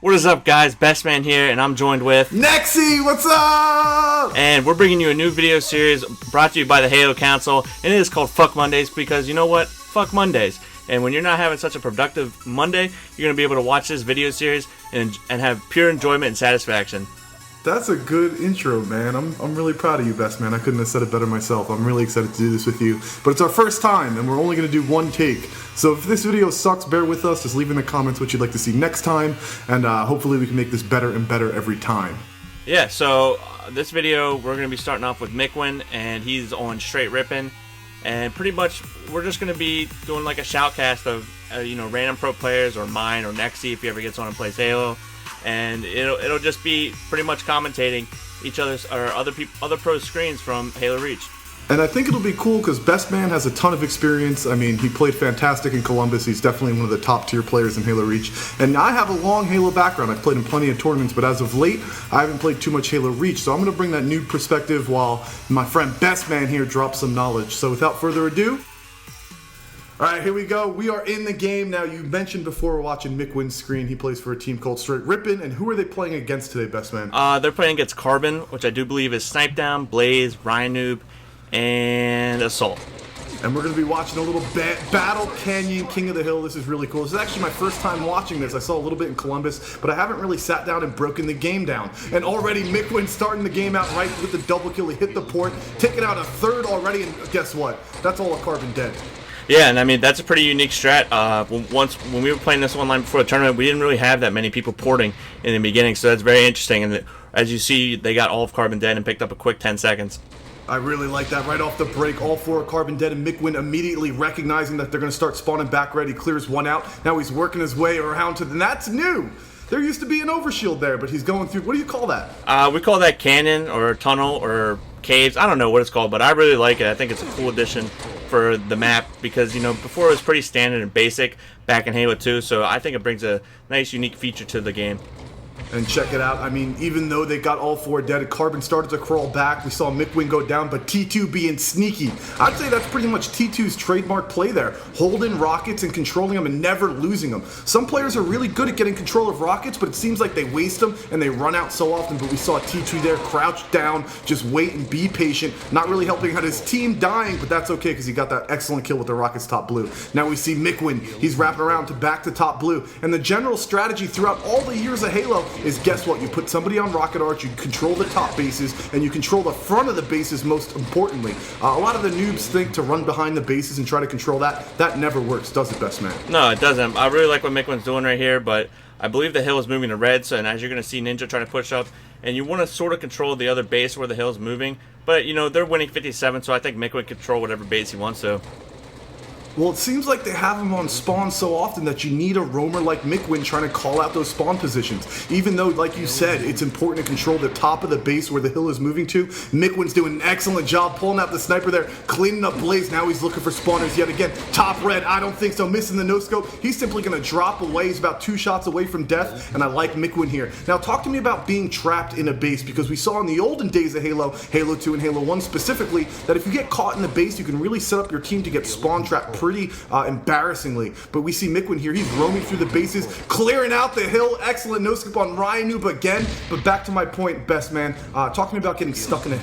What is up, guys? Best Man here, and I'm joined with Nexy. What's up? And we're bringing you a new video series brought to you by the Halo Council, and it is called Fuck Mondays because you know what? Fuck Mondays. And when you're not having such a productive Monday, you're going to be able to watch this video series and have pure enjoyment and satisfaction. That's a good intro, man. I'm really proud of you, Best Man. I couldn't have said it better myself. I'm really excited to do this with you. But it's our first time, and we're only going to do one take. So if this video sucks, bear with us. Just leave in the comments what you'd like to see next time, and hopefully we can make this better and better every time. Yeah, so this video, we're going to be starting off with Mikwen, and he's on Str8 Rippin. And pretty much, we're just going to be doing like a shoutcast of, random pro players, or mine, or Nexy if he ever gets on and plays Halo. And it'll just be pretty much commentating each other's or other pros' screens from Halo Reach. And I think it'll be cool because Best Man has a ton of experience. I mean, he played fantastic in Columbus. He's definitely one of the top tier players in Halo Reach. And I have a long Halo background. I've played in plenty of tournaments, but as of late, I haven't played too much Halo Reach. So I'm going to bring that new perspective while my friend Best Man here drops some knowledge. So without further ado, all right, here we go. We are in the game now. You mentioned before we're watching Mikwen's screen. He plays for a team called Str8 Rippin. And who are they playing against today, Best Man? They're playing against Carbon, which I do believe is Snipe Down, Blaze, Ryan Noob, and Assault. And we're going to be watching a little Battle Canyon King of the Hill. This is really cool. This is actually my first time watching this. I saw a little bit in Columbus, but I haven't really sat down and broken the game down. And already Mikwen starting the game out right with the double kill. He hit the port, taking out a third already, and guess what? That's all a Carbon dead. Yeah, and I mean, that's a pretty unique strat. When we were playing this online before the tournament, we didn't really have that many people porting in the beginning, so that's very interesting. And as you see, they got all of Carbon dead and picked up a quick 10 seconds. I really like that. Right off the break, all four are Carbon dead, and Mikwen immediately recognizing that they're going to start spawning back red. He clears one out. Now he's working his way around to and that's new. There used to be an overshield there, but he's going through, what do you call that? We call that canyon or tunnel or caves. I don't know what it's called, but I really like it. I think it's a cool addition for the map because, before it was pretty standard and basic back in Halo 2, so I think it brings a nice, unique feature to the game. And check it out, I mean, even though they got all four dead, Carbon started to crawl back. We saw Mikwen go down, but T2 being sneaky. I'd say that's pretty much T2's trademark play there. Holding rockets and controlling them and never losing them. Some players are really good at getting control of rockets, but it seems like they waste them and they run out so often. But we saw T2 there crouch down, just wait and be patient, not really helping out his team dying, but that's okay because he got that excellent kill with the rockets top blue. Now we see Mikwen, he's wrapping around to back to top blue. And the general strategy throughout all the years of Halo is guess what? You put somebody on rocket arch, you control the top bases, and you control the front of the bases most importantly. A lot of the noobs think to run behind the bases and try to control that. That never works, does it, Best Man? No, it doesn't. I really like what Mikwen's doing right here, but I believe the hill is moving to red, so and as you're going to see Ninja trying to push up, and you want to sort of control the other base where the hill is moving, but they're winning 57, so I think Mikwen can control whatever base he wants to. Well, it seems like they have him on spawn so often that you need a roamer like Mikwen trying to call out those spawn positions. Even though, like you said, it's important to control the top of the base where the hill is moving to. Mikwen's doing an excellent job pulling out the sniper there, cleaning up Blaze. Now he's looking for spawners yet again. Top red, I don't think so. Missing the no-scope. He's simply going to drop away. He's about 2 shots away from death, and I like Mikwen here. Now, talk to me about being trapped in a base, because we saw in the olden days of Halo 2 and Halo 1 specifically, that if you get caught in the base, you can really set up your team to get spawn trapped pretty embarrassingly. But we see Mikwen here, he's roaming through the bases, clearing out the hill. Excellent no-scope on Ryan Noob again. But back to my point, Best Man, talk to me about getting stuck in a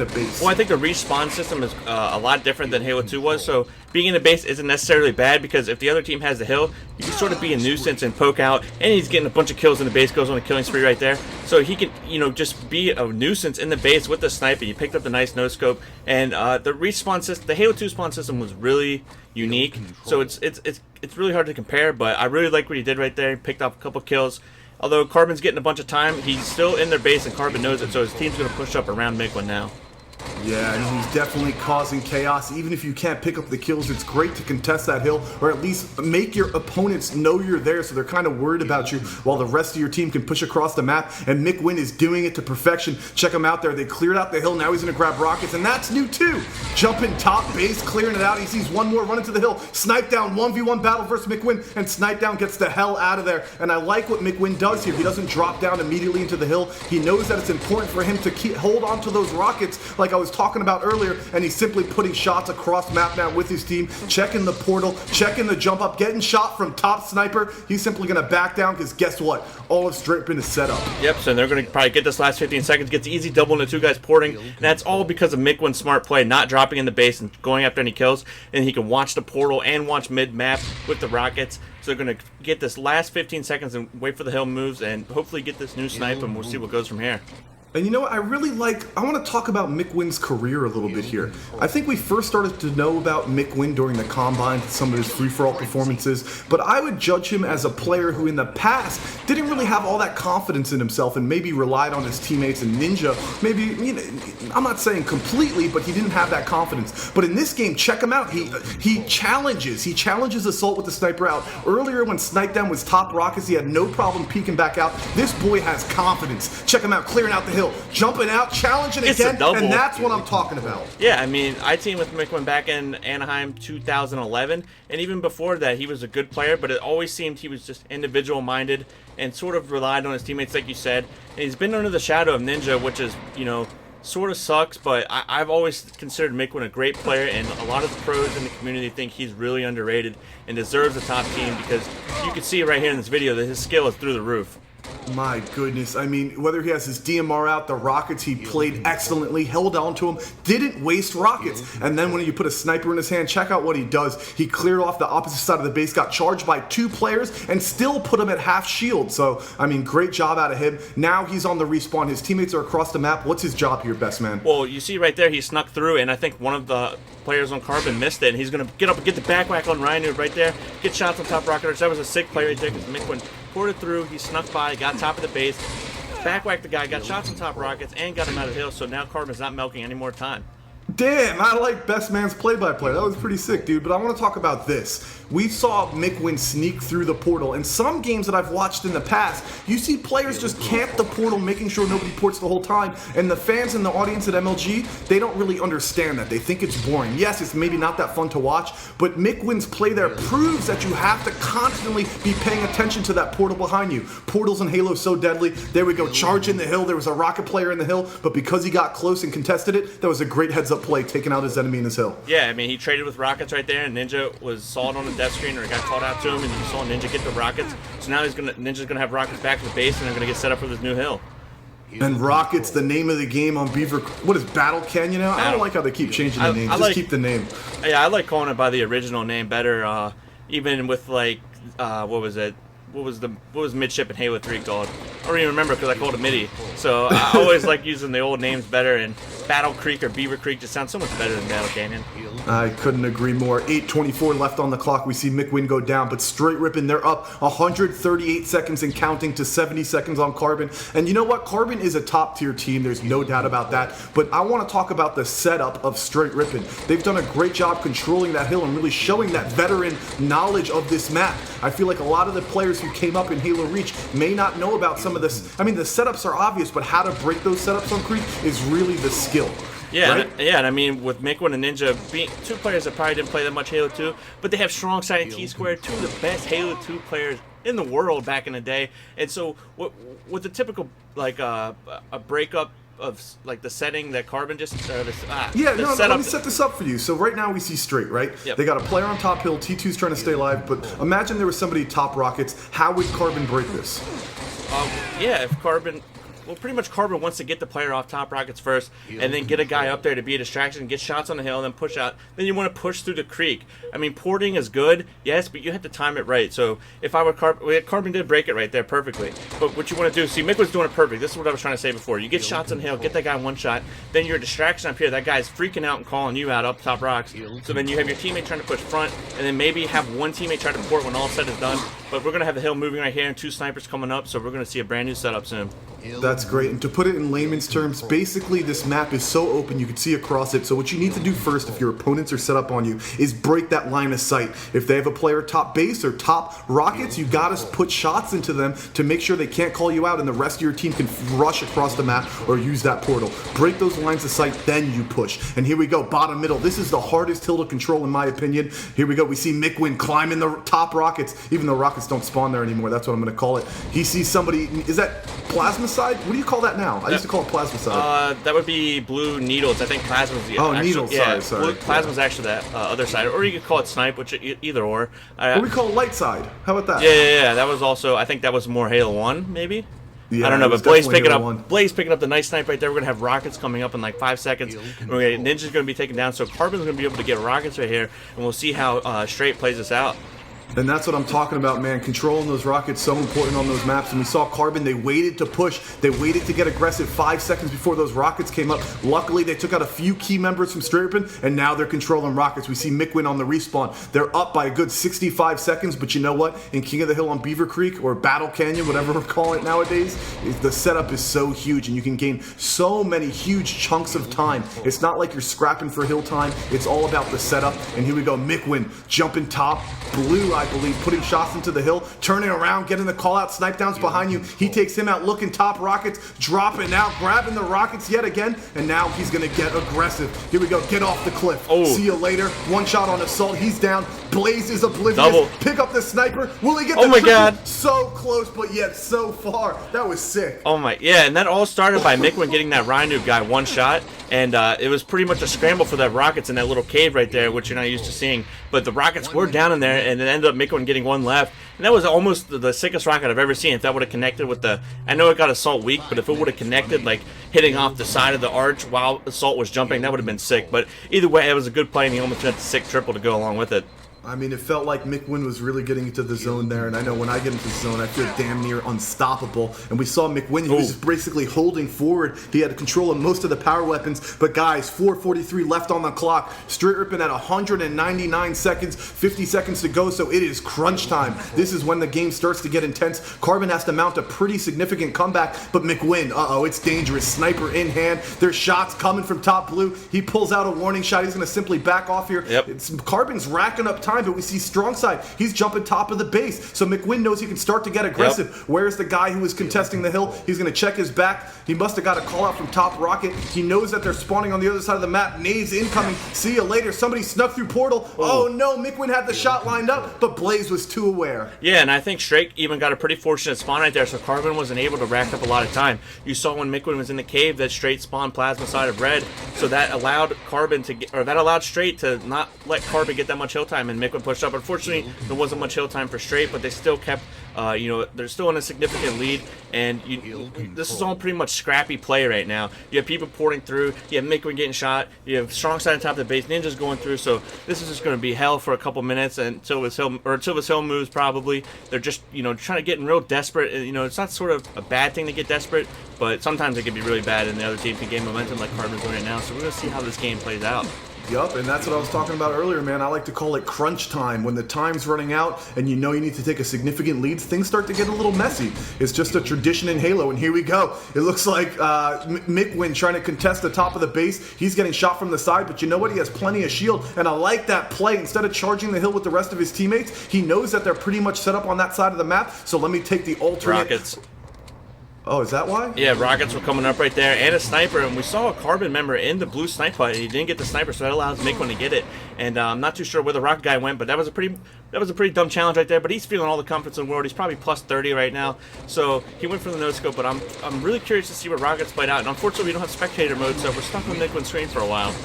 base. Well, I think the respawn system is a lot different than Halo 2 was, so being in a base isn't necessarily bad, because if the other team has the hill, you can sort of be a nuisance and poke out, and he's getting a bunch of kills in the base, goes on a killing spree right there. So he can, just be a nuisance in the base with the sniper. He picked up the nice no-scope, and the respawn system, the Halo 2 spawn system was really unique, so it's really hard to compare, but I really like what he did right there. He picked up a couple kills. Although Carbon's getting a bunch of time, he's still in their base and Carbon knows it, so his team's going to push up around Mikwen now. Yeah, and he's definitely causing chaos. Even if you can't pick up the kills, it's great to contest that hill, or at least make your opponents know you're there so they're kind of worried about you, while the rest of your team can push across the map. And Mikwen is doing it to perfection. Check him out there. They cleared out the hill. Now he's going to grab rockets, and that's new too. Jumping top base, clearing it out. He sees one more running to the hill. Snipe down, 1v1 battle versus Mikwen, and Snipe down gets the hell out of there. And I like what Mikwen does here. He doesn't drop down immediately into the hill. He knows that it's important for him to hold on to those rockets, like I was talking about earlier, and he's simply putting shots across map now with his team, checking the portal, checking the jump up, getting shot from top sniper. He's simply going to back down because guess what? All of Str8 Rippin is set up. Yep, so they're going to probably get this last 15 seconds, get the easy double into two guys porting, and that's all because of Mikwen's smart play, not dropping in the base and going after any kills, and he can watch the portal and watch mid-map with the rockets. So they're going to get this last 15 seconds and wait for the hill moves and hopefully get this new snipe, and we'll see what goes from here. And you know what, I want to talk about Mikwen's career a little bit here. I think we first started to know about Mikwen during the Combine, some of his free-for-all performances, but I would judge him as a player who in the past didn't really have all that confidence in himself and maybe relied on his teammates and Ninja. Maybe, you know, I'm not saying completely, but he didn't have that confidence. But in this game, check him out. He challenges Assault with the sniper out. Earlier when Snipe Down was top rockets, he had no problem peeking back out. This boy has confidence. Check him out, clearing out the hill, jumping out, challenging again, and that's what I'm talking about. Yeah, I mean, I teamed with Mikwen back in Anaheim 2011, and even before that, he was a good player, but it always seemed he was just individual-minded and sort of relied on his teammates, like you said. And he's been under the shadow of Ninja, which is, you know, sort of sucks, but I've always considered Mikwen a great player, and a lot of the pros in the community think he's really underrated and deserves a top team because you can see right here in this video that his skill is through the roof. My goodness, I mean, whether he has his DMR out, the rockets, he played excellently, held on to him, didn't waste rockets. And then when you put a sniper in his hand, check out what he does. He cleared off the opposite side of the base, got charged by 2 players, and still put him at half shield. So, I mean, great job out of him. Now he's on the respawn. His teammates are across the map. What's his job here, best man? Well, you see right there, he snuck through, and I think one of the players on Carbon missed it, and he's going to get up and get the back whack on Rhino right there, get shots on top rocketers. That was a sick play right there because Mikwen poured it through, he snuck by, got top of the base, back whacked the guy, got shots on top rockets, and got him out of the hill, so now Carbon's not milking any more time. Damn, I like best man's play-by-play. That was pretty sick, dude. But I want to talk about this. We saw Mikwen sneak through the portal. In some games that I've watched in the past, you see players just camp the portal, making sure nobody ports the whole time. And the fans and the audience at MLG, they don't really understand that. They think it's boring. Yes, it's maybe not that fun to watch, but Mikwen's play there proves that you have to constantly be paying attention to that portal behind you. Portals in Halo so deadly. There we go, charge in the hill. There was a rocket player in the hill, but because he got close and contested it, that was a great heads-up play, taking out his enemy in his hill. Yeah, I mean, he traded with rockets right there, and Ninja saw it on the death screen, or it got called out to him, and you saw Ninja get the rockets. So now Ninja's gonna have rockets back to the base, and they're gonna get set up for this new hill. And rockets, the name of the game on Beaver. What is Battle Canyon now? I don't like how they keep changing the name. Just keep the name. Yeah, I like calling it by the original name better. Even with like, what was it? What was midship in Halo 3 called? I don't even remember because I called it MIDI. So I always like using the old names better, and Battle Creek or Beaver Creek just sounds so much better than Battle Canyon. I couldn't agree more. 8:24 left on the clock. We see Mikwen go down, but Str8 Rippin, they're up 138 seconds and counting to 70 seconds on Carbon. And you know what? Carbon is a top tier team. There's no doubt about that. But I want to talk about the setup of Str8 Rippin. They've done a great job controlling that hill and really showing that veteran knowledge of this map. I feel like a lot of the players who came up in Halo Reach may not know about some of this. I mean, the setups are obvious, but how to break those setups on Creek is really the skill. Yeah, right? and I mean, with Mikwen and Ninja being 2 players that probably didn't play that much Halo 2, but they have strong side and T-Square, 2 of the best Halo 2 players in the world back in the day. And so, with the typical, like, a breakup of, like, the setting that Carbon just... let me set this up for you. So right now we see Str8, right? Yep. They got a player on top hill, T2's trying to stay alive, but imagine there was somebody top rockets. How would Carbon break this? Yeah, if Carbon... Well, pretty much Carbon wants to get the player off top rockets first, and then get a guy up there to be a distraction, get shots on the hill, and then push out. Then you want to push through the creek. I mean, porting is good, yes, but you have to time it right. So if I were Carbon did break it right there perfectly. But what you want to do, see, Mick was doing it perfect. This is what I was trying to say before. You get shots on the hill, get that guy one shot, then you're a distraction up here. That guy's freaking out and calling you out up top rocks. So then you have your teammate trying to push front, and then maybe have one teammate try to port when all said is done. But we're going to have the hill moving right here and 2 snipers coming up, so we're going to see a brand new setup soon. That's great. And to put it in layman's terms, basically this map is so open you can see across it. So what you need to do first, if your opponents are set up on you, is break that line of sight. If they have a player top base or top rockets, you got to put shots into them to make sure they can't call you out and the rest of your team can rush across the map or use that portal. Break those lines of sight, then you push. And here we go, bottom middle. This is the hardest hill to control in my opinion. Here we go. We see Mikwen climbing the top rockets, even though rockets don't spawn there anymore. That's what I'm going to call it. He sees somebody. Is that Plasmicide? What do you call that now? I used to call it Plasmicide. That would be blue needles. I think plasma's the needles. Yeah, sorry. Plasma's actually the other side, or you could call it snipe, which either or. What we call light side. How about that? Yeah. That was also. I think that was more Halo 1, maybe. Yeah, I don't know, but Blaze picking up the nice snipe right there. We're gonna have rockets coming up in like 5 seconds. Ninja's gonna be taken down, so Carbon's gonna be able to get rockets right here, and we'll see how Str8 plays this out. And that's what I'm talking about, man. Controlling those rockets so important on those maps. And we saw Carbon, they waited to push. They waited to get aggressive 5 seconds before those rockets came up. Luckily, they took out a few key members from Str8 Rippin, and now they're controlling rockets. We see Mikwen on the respawn. They're up by a good 65 seconds, but you know what? In King of the Hill on Beaver Creek, or Battle Canyon, whatever we're calling it nowadays, the setup is so huge, and you can gain so many huge chunks of time. It's not like you're scrapping for hill time. It's all about the setup. And here we go, Mikwen jumping top. Blue, I believe, putting shots into the hill, turning around, getting the call-out snipe downs behind you. He takes him out, looking top rockets, dropping out, grabbing the rockets yet again, and now he's going to get aggressive. Here we go, get off the cliff. Oh. See you later. One shot on assault, he's down. Blaze is oblivious. Double. Pick up the sniper. Will he get the Oh my triple? God. So close, but yet so far. That was sick. Oh my, yeah, and that all started by Mikwen getting that Rhino guy one shot, and it was pretty much a scramble for that rockets in that little cave right there, which you're not used to seeing. But the rockets were down in there, and it ended up Mikwen getting one left. And that was almost the sickest rocket I've ever seen. If that would have connected with the, I know it got assault weak, but if it would have connected, like hitting off the side of the arch while assault was jumping, that would have been sick. But either way, it was a good play, and he almost had the sick triple to go along with it. I mean, it felt like Mikwen was really getting into the zone there, and I know when I get into the zone, I feel damn near unstoppable. And we saw Mikwen, he was just basically holding forward. He had control of most of the power weapons, but guys, 4:43 left on the clock. Str8 Rippin at 199 seconds, 50 seconds to go, so it is crunch time. This is when the game starts to get intense. Carbon has to mount a pretty significant comeback, but Mikwen, it's dangerous. Sniper in hand. There's shots coming from top blue. He pulls out a warning shot. He's going to simply back off here. Yep. Carbon's racking up time, but we see strong side. He's jumping top of the base. So Mikwen knows he can start to get aggressive. Yep. Where's the guy who was contesting the hill? He's going to check his back. He must have got a call out from top rocket. He knows that they're spawning on the other side of the map. Naves incoming. See you later. Somebody snuck through portal. Oh no, Mikwen had the shot lined up, but Blaze was too aware. Yeah, and I think Str8 even got a pretty fortunate spawn right there, so Carbon wasn't able to rack up a lot of time. You saw when Mikwen was in the cave that Str8 spawned plasma side of red, so that allowed Carbon to get, or that allowed Str8 to not let Carbon get that much hill time, and Mikwen pushed up. Unfortunately, there wasn't much hill time for Str8, but they still kept, they're still in a significant lead, and this is all pretty much scrappy play right now. You have people pouring through, you have Mikwen getting shot, you have strong side on top of the base, Ninja's going through, so this is just going to be hell for a couple minutes until his hill moves probably. They're just, trying to get real desperate. It's not sort of a bad thing to get desperate, but sometimes it can be really bad, and the other team can gain momentum like Carbon's doing right now, so we're going to see how this game plays out. Yup, and that's what I was talking about earlier, man. I like to call it crunch time. When the time's running out and you know you need to take a significant lead, things start to get a little messy. It's just a tradition in Halo, and here we go. It looks like Mikwen trying to contest the top of the base. He's getting shot from the side, but you know what? He has plenty of shield, and I like that play. Instead of charging the hill with the rest of his teammates, he knows that they're pretty much set up on that side of the map, so let me take the alternate... Rockets. Oh, is that why? Yeah, rockets were coming up right there, and a sniper, and we saw a Carbon member in the blue snipe hut, and he didn't get the sniper, so that allows Mikwen to get it. And I'm not too sure where the rocket guy went, but that was a pretty dumb challenge right there. But he's feeling all the comforts in the world. He's probably plus 30 right now, so he went for the no scope. But I'm really curious to see what rockets played out. And unfortunately, we don't have spectator mode, so we're stuck on Mikwen's screen for a while.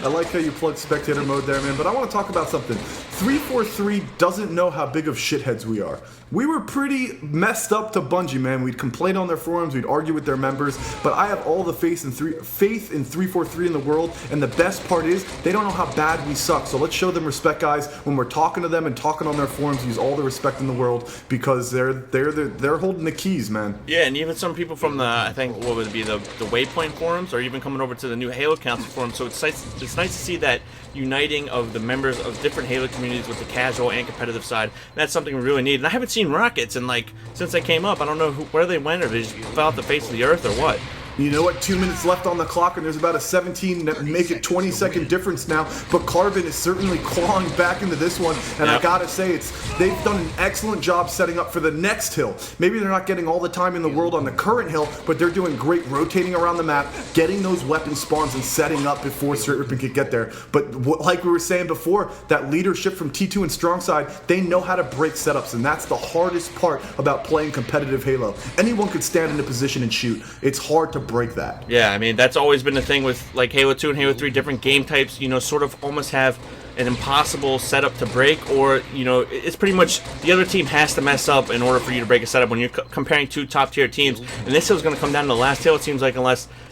I like how you plugged spectator mode there, man. But I want to talk about something. 343 doesn't know how big of shitheads we are. We were pretty messed up to Bungie, man. We'd complain on their forums, we'd argue with their members, but I have all the faith in 343 in the world, and the best part is they don't know how bad we suck. So let's show them respect, guys. When we're talking to them and talking on their forums, use all the respect in the world, because they're holding the keys, man. Yeah, and even some people from the, I think, what would it be, the Waypoint forums, or even coming over to the new Halo Council forum. So it's nice to see that uniting of the members of different Halo communities with the casual and competitive side. That's something we really need. And I haven't seen rockets in, like, since they came up. I don't know where they went, or they just fell off the face of the earth, or what. You know what? 2 minutes left on the clock, and there's about a 17, make it 20-second difference now. But Carbon is certainly clawing back into this one, and I gotta say, they've done an excellent job setting up for the next hill. Maybe they're not getting all the time in the world on the current hill, but they're doing great rotating around the map, getting those weapon spawns and setting up before Str8 Rippin could get there. But like we were saying before, that leadership from T2 and Strongside, they know how to break setups, and that's the hardest part about playing competitive Halo. Anyone could stand in a position and shoot. It's hard to break that. Yeah, I mean, that's always been the thing with like Halo 2 and Halo 3, different game types, you know, sort of almost have an impossible setup to break, or, you know, it's pretty much the other team has to mess up in order for you to break a setup when you're comparing two top tier teams. And this hill is going to come down to the last hill, it seems like,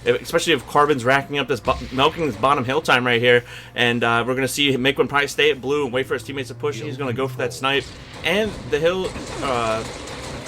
especially if Carbon's racking up milking this bottom hill time right here. And we're going to see Mikwen probably stay at blue and wait for his teammates to push, and he's going to go for that snipe. And the hill,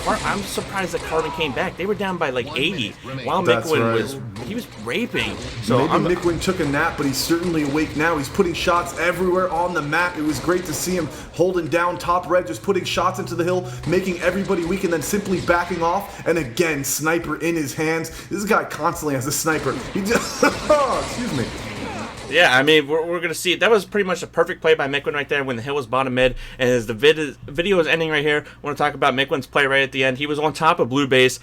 I'm surprised that Carbon came back. They were down by like 80, while Mikwen was raping. So maybe Mikwen took a nap, but he's certainly awake now. He's putting shots everywhere on the map. It was great to see him holding down top red, just putting shots into the hill, making everybody weak, and then simply backing off. And again, sniper in his hands. This guy constantly has a sniper. He just, excuse me. Yeah, I mean, we're going to see. That was pretty much a perfect play by Mikwen right there when the hill was bottom mid. And as the video is ending right here, I want to talk about Mikwen's play right at the end. He was on top of blue base,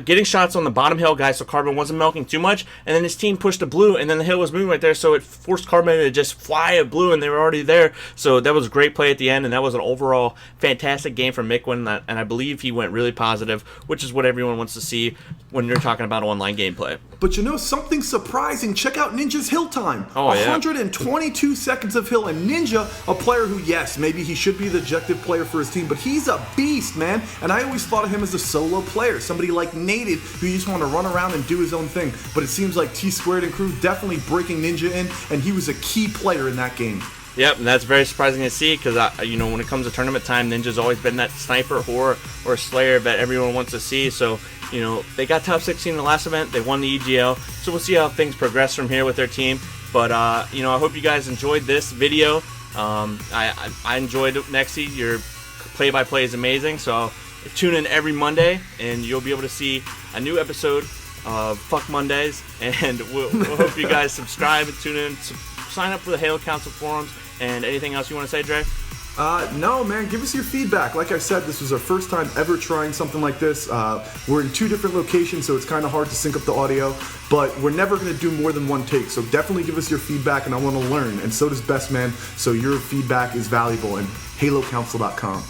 getting shots on the bottom hill, guys, so Carbon wasn't milking too much. And then his team pushed to blue, and then the hill was moving right there, so it forced Carbon to just fly at blue, and they were already there. So that was a great play at the end, and that was an overall fantastic game from Mikwen, and I believe he went really positive, which is what everyone wants to see when you're talking about online gameplay. But you know something surprising? Check out Ninja's hill time. Oh, yeah. 122 seconds of hill, and Ninja, a player who, yes, maybe he should be the objective player for his team, but he's a beast, man. And I always thought of him as a solo player, somebody like Native, who just want to run around and do his own thing. But it seems like T2 and crew definitely breaking Ninja in, and he was a key player in that game. Yep, and that's very surprising to see because, you know, when it comes to tournament time, Ninja's always been that sniper or slayer that everyone wants to see. So, you know, they got top 16 in the last event. They won the EGL. So we'll see how things progress from here with their team. But, you know, I hope you guys enjoyed this video. I enjoyed it, Nexy. Your play-by-play is amazing. So tune in every Monday, and you'll be able to see a new episode of Fuck Mondays. And we'll hope you guys subscribe and tune in. Sign up for the halocouncil forums. And anything else you want to say, Dre? No, man, give us your feedback. Like I said, this was our first time ever trying something like this. We're in 2 different locations, so it's kind of hard to sync up the audio, but we're never going to do more than one take, so definitely give us your feedback, and I want to learn, and so does Best Man, so your feedback is valuable, and halocouncil.com.